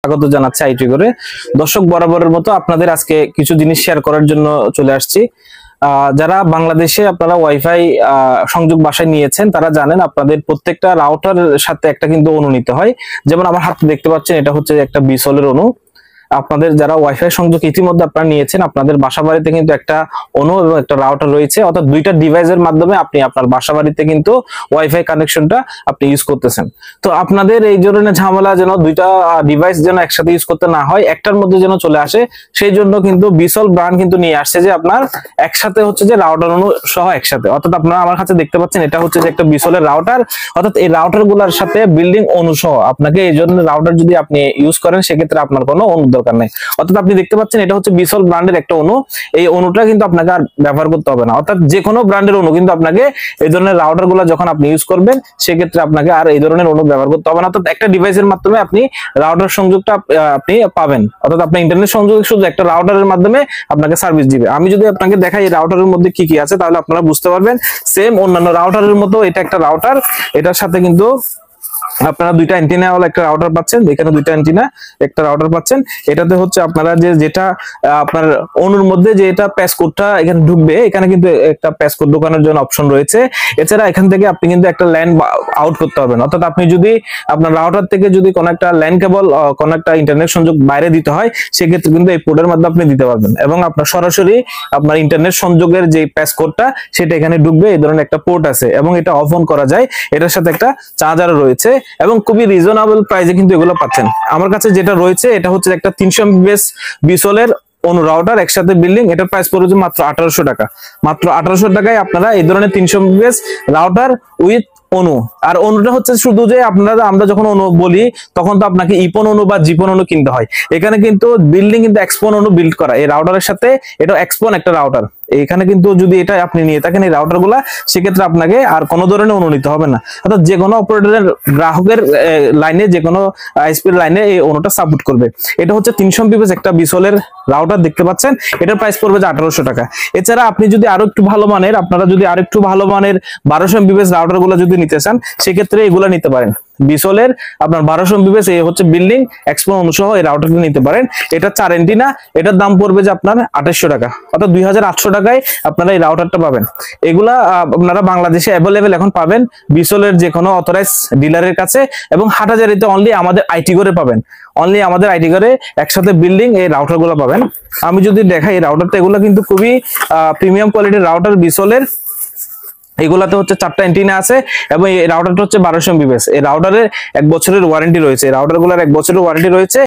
স্বাগত জানাচ্ছি আইটি করে। দর্শক, বরাবরের মতো আপনাদের আজকে কিছু জিনিস শেয়ার করার জন্য চলে আসছি। যারা বাংলাদেশে আপনারা ওয়াইফাই সংযোগ বাসায় নিয়েছেন তারা জানেন আপনাদের প্রত্যেকটা রাউটার সাথে একটা কিন্তু অনু নিতে হয়। যেমন আমার হাতে দেখতে পাচ্ছেন, এটা হচ্ছে একটা বিসলের অনু। আপনাদের যারা ওয়াইফাই সংযোগ ইতিমধ্যে আপনারা নিয়েছেন, আপনাদের বাসা বাড়িতে কিন্তু একটা অনু এবং একটা রাউটার রয়েছে, অর্থাৎ দুইটা ডিভাইসের মাধ্যমে আপনি আপনার বাসা বাড়িতে কিন্তু ওয়াইফাই কানেকশনটা আপনি ইউজ করতেছেন। তো আপনাদের এই ধরনের ঝামেলা যেন দুইটা ডিভাইস যেন একসাথে ইউজ করতে না হয়, একটার মধ্যে যেন চলে আসে, সেই জন্য কিন্তু বিসল ব্র্যান্ড কিন্তু নিয়ে আসছে যে আপনার একসাথে হচ্ছে যে রাউটার অনু সহ একসাথে, অর্থাৎ আপনারা আমার কাছে দেখতে পাচ্ছেন এটা হচ্ছে যে একটা বিসলের রাউটার, অর্থাৎ এই রাউটার গুলার সাথে বিল্ডিং অনু সহ আপনাকে এই জন্য রাউটার যদি আপনি ইউজ করেন সেক্ষেত্রে আপনার কোনো অনু দরকার নেই। অর্থাৎ আপনি দেখতে পাচ্ছেন এটা হচ্ছে বিসল ব্র্যান্ডের একটা অনু। এই অনুটা কিন্তু আপনাকে আর ব্যবহার করতে হবে না, অর্থাৎ যে কোনো ব্র্যান্ডের অনু কিন্তু আপনাকে এই ধরনের রাউটার গুলা যখন আপনি ইউজ করবেন সেক্ষেত্রে আপনাকে আর এই ধরনের অনু ব্যবহার করতে হবে না। অর্থাৎ একটা ডিভাইসের মাধ্যমে আপনি রাউটার সংযোগটা আপনি পাবেন, অর্থাৎ আপনি ইন্টারনেট সংযোগ শুধু একটা রাউটারের মাধ্যমে আপনাকে সার্ভিস দিবে। আমি যদি আপনাকে দেখাই এই রাউটারের মধ্যে কি কি আছে তাহলে আপনারা বুঝতে পারবেন। সেম অন্যান্য রাউটারের মতো এটা একটা রাউটার, এটার সাথে কিন্তু আপনারা দুইটা অ্যান্টেনা ওয়ালা একটা রাউটার পাচ্ছেন, এখানে দুইটা অ্যান্টেনা একটা রাউটার পাচ্ছেন। এটাতে হচ্ছে আপনারা যেটা আপনার অনুর মধ্যে যে এটা প্যাসকোডটা এখানে ঢুকবে, এখানে কিন্তু একটা প্যাসকোড ঢোকানোর জন্য অপশন রয়েছে। এছাড়া এখান থেকে আপনি কিন্তু একটা ল্যান আউট করতে পারবেন, অর্থাৎ আপনি যদি আপনার রাউটার থেকে যদি কোনো একটা ল্যান কেবল কোনো একটা ইন্টারনেট সংযোগ বাইরে দিতে হয় সেক্ষেত্রে কিন্তু এই পোর্টের মাধ্যমে আপনি দিতে পারবেন, এবং আপনার সরাসরি আপনার ইন্টারনেট সংযোগের যে প্যাসকোডটা সেটা এখানে ঢুকবে। এই ধরনের একটা পোর্ট আছে এবং এটা অফ অন করা যায়, এটার সাথে একটা চার্জারও রয়েছে এবং খুবই রিজনেবল প্রাইসে কিন্তু এগুলো পাচ্ছেন। আমার কাছে যেটা রয়েছে এটা হচ্ছে একটা 300 এমবিপিএস বিসলের অনু রাউটার একসাথে বিল্ডিং, এটার প্রাইস পড়েছে মাত্র 1800 টাকা। মাত্র 1800 টাকায় আপনারা এই ধরনের 300 এমবিপিএস রাউটার উইথ অনু। আর অনুটা হচ্ছে শুধু যে আমরা যখন অনু বলি তখন তো আপনাকে ইপন অনু বা জিপন অনু কিনতে হয়, এখানে কিন্তু বিল্ডিং কিন্তু এক্সপন অনু বিল্ড করা এই রাউটারের সাথে। এটা এক্সপন একটা রাউটার, এখানে কিন্তু যদি এটা আপনি নিয়ে থাকেন এই রাউটার গুলা সেক্ষেত্রে আপনাকে আর কোনো ধরনের অনু নিতে হবে না, অর্থাৎ যে কোনো অপারেটরের গ্রাহকের লাইনে যে কোনো আইএসপির লাইনে এই অনুটা সাপোর্ট করবে। এটা হচ্ছে 300 এমবিপিএস একটা বিসলের রাউটার দেখতে পাচ্ছেন, এটার প্রাইস পড়বে যে 1800 টাকা। এছাড়া আপনি যদি আরো একটু ভালো মানের, আপনারা যদি আরো একটু ভালো মানের 1200 এমবিপিএস রাউটার গুলো যদি নিতে চান সেক্ষেত্রে এগুলা নিতে পারেন। বিসলের আপনার 1200 এমবিপিএস এই হচ্ছে বিল্ডিং এক্সপন অনুসহ এই রাউটারটা নিতে পারেন। এটা 4 এন্টিনা, এটার দাম পড়বে যে আপনার 2800 টাকা, অর্থাৎ 2800 টাকায় আপনারা এই রাউটারটা পাবেন। এগুলা আপনারা বাংলাদেশে অ্যাভেলেবেল এখন পাবেন বিসলের যে কোনো অথরাইজ ডিলারের কাছে, এবং হাটহাজারীতে অনলি আমাদের আইটি করে পাবেন। অনলি আমাদের আইটি করে একসাথে বিল্ডিং এই রাউটার গুলো পাবেন। আমি যদি দেখাই এই রাউটারটা, এগুলো কিন্তু খুবই প্রিমিয়াম কোয়ালিটির রাউটার বিসলের। এগুলাতে হচ্ছে 4টা অ্যান্টেনা আছে এবং এই রাউটারটা হচ্ছে 1200 এমবিপিএস। এই রাউটারের 1 বছরের ওয়ারেন্টি রয়েছে, এই রাউটার গুলোর 1 বছরের ওয়ারেন্টি রয়েছে।